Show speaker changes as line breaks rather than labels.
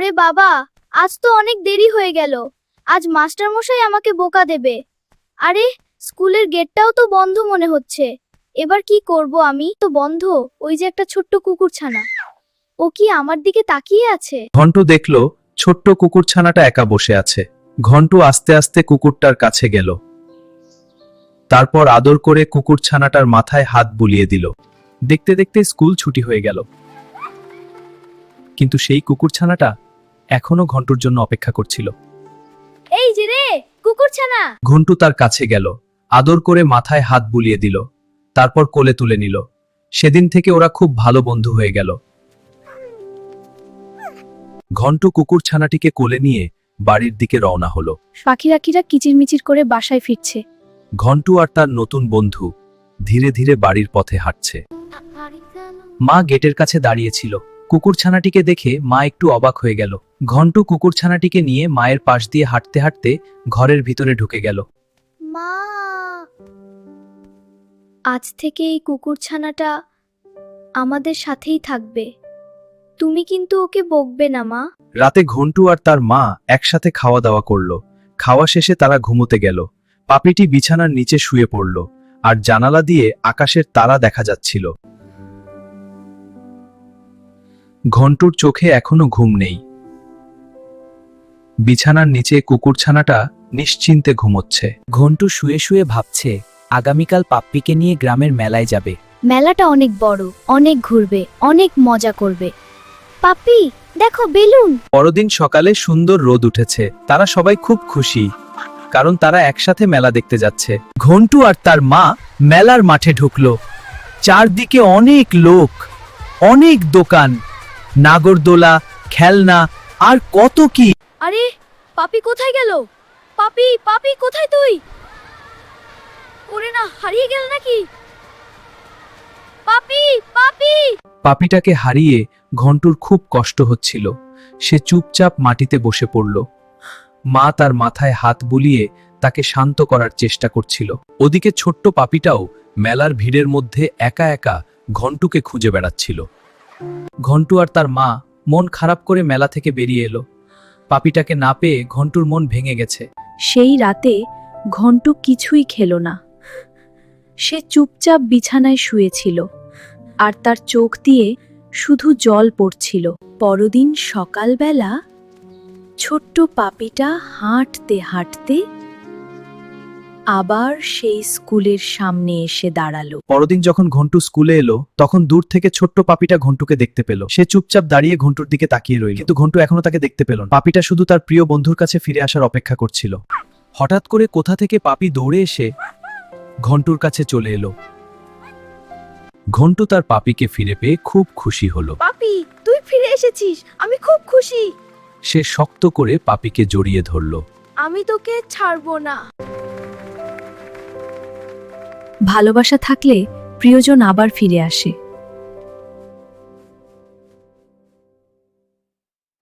আরে বাবা, আজ তো অনেক দেরি হয়ে গেল। আজ মাস্টার মশাই আমাকে বোকা দেবে। আরে স্কুলের গেটটাও তো বন্ধ মনে হচ্ছে। এবার কি করব আমি? তো বন্ধ। ওই যে একটা ছোট্ট কুকুরছানা, ও কি আমার দিকে তাকিয়ে আছে?
ঘন্টু দেখলো ছোট্ট কুকুরছানাটা একা বসে আছে। ঘন্টু আস্তে আস্তে কুকুরটার কাছে গেল, তারপর আদর করে কুকুরছানাটার মাথায় হাত বুলিয়ে দিল। দেখতে দেখতে স্কুল ছুটি হয়ে গেল, কিন্তু সেই কুকুরছানাটা এখনো ঘন্টুর জন্য অপেক্ষা করছিল।
এই যে রে কুকুরছানা।
ঘন্টু তার কাছে গেল, আদর করে মাথায় হাত বুলিয়ে দিল, তারপর কোলে তুলে নিল। সেদিন থেকে ওরা খুব ভালো বন্ধু হয়ে গেল। ঘন্টু কুকুরছানাটিকে কোলে নিয়ে বাড়ির দিকে রওনা হলো।
পাখিরাকিরা কিচিরমিচির করে বাসায় ফিরছে।
ঘন্টু আর তার নতুন বন্ধু ধীরে ধীরে বাড়ির পথে হাঁটছে। মা গেটের কাছে দাঁড়িয়েছিল। কুকুরছানাটিকে দেখে মা একটু অবাক হয়ে গেল। ঘন্টু কুকুরছানাটিকে নিয়ে মায়ের পাশ দিয়ে হাঁটতে হাঁটতে ঘরের ভিতরে ঢুকে গেল।
মা, আজ থেকে এই কুকুরছানাটা আমাদের সাথেই থাকবে। তুমি কিন্তু ওকে বকবে না মা।
রাতে ঘন্টু আর তার মা একসাথে খাওয়া দাওয়া করলো। খাওয়া শেষে তারা ঘুমোতে গেল। পাপিটি বিছানার নিচে শুয়ে পড়ল, আর জানালা দিয়ে আকাশের তারা দেখা যাচ্ছিল। ঘন্টুর চোখে এখনো ঘুম নেই। বিছানার নিচে কুকুরছানাটা নিশ্চিন্তে ঘুমোচ্ছে। ঘন্টু শুয়ে শুয়ে ভাবছে আগামীকাল পাপ্পিকে নিয়ে গ্রামের মেলায় যাবে।
মেলাটা অনেক বড়, অনেক ঘুরবে, অনেক মজা করবে। পাপি, দেখো বেলুন।
পরদিন সকালে সুন্দর রোদ উঠেছে। তারা সবাই খুব খুশি, কারণ তারা একসাথে মেলা দেখতে যাচ্ছে। ঘন্টু আর তার মা মেলার মাঠে ঢুকলো। চারদিকে অনেক লোক, অনেক দোকান, নাগরদোলা, খেলনা আর কত কি।
আরে পাপি কোথায় গেল? পাপি, পাপি কোথায় তুই? ওরে না, হারিয়ে গেল নাকি? পাপি, পাপি।
পাপিটাকে হারিয়ে ঘন্টুর খুব কষ্ট হচ্ছিল। সে চুপচাপ মাটিতে বসে পড়ল। মা তার মাথায় হাত বুলিয়ে তাকে শান্ত করার চেষ্টা করছিল। ওদিকে ছোট্ট পাপিটাও মেলার ভিড়ের মধ্যে একা একা ঘন্টুকে খুঁজে বেড়াচ্ছিল। ঘন্টু আর তার মা মন খারাপ করে মেলা থেকে বেরিয়ে এলো। পাপিটাকে না পেয়ে ঘন্টুর মন ভেঙে গেছে।
সেই রাতে ঘন্টু কিছুই খেলো না। সে চুপচাপ বিছানায় শুয়েছিল, আর তার চোখ দিয়ে শুধু জল পড়ছিল। পরদিন সকালবেলা ছোট্ট পাপিটা হাঁটতে হাঁটতে আবার সেই স্কুলের সামনে এসে দাঁড়ালো।
পরদিন যখন ঘন্টু স্কুলে এলো, তখন দূর থেকে ছোট্ট পাপিটা ঘন্টুকে দেখতে পেল। সে চুপচাপ দাঁড়িয়ে ঘন্টুর দিকে তাকিয়ে রইল, কিন্তু ঘন্টু এখনো তাকে দেখতে পেল না। পাপিটা শুধু তার প্রিয় বন্ধুর কাছে ফিরে আসার অপেক্ষা করছিল। হঠাৎ করে কোথা থেকে পাপি দৌড়ে এসে ঘন্টুর কাছে চলে এলো। ঘন্টু তার পাপিকে ফিরে পেয়ে খুব খুশি হলো।
পাপি, তুই ফিরে এসেছিস, আমি খুব খুশি।
সে শক্ত করে পাপিকে জড়িয়ে ধরল।
আমি তোকে ছাড়বো না।
ভালোবাসা থাকলে প্রিয়জন আবার ফিরে আসে।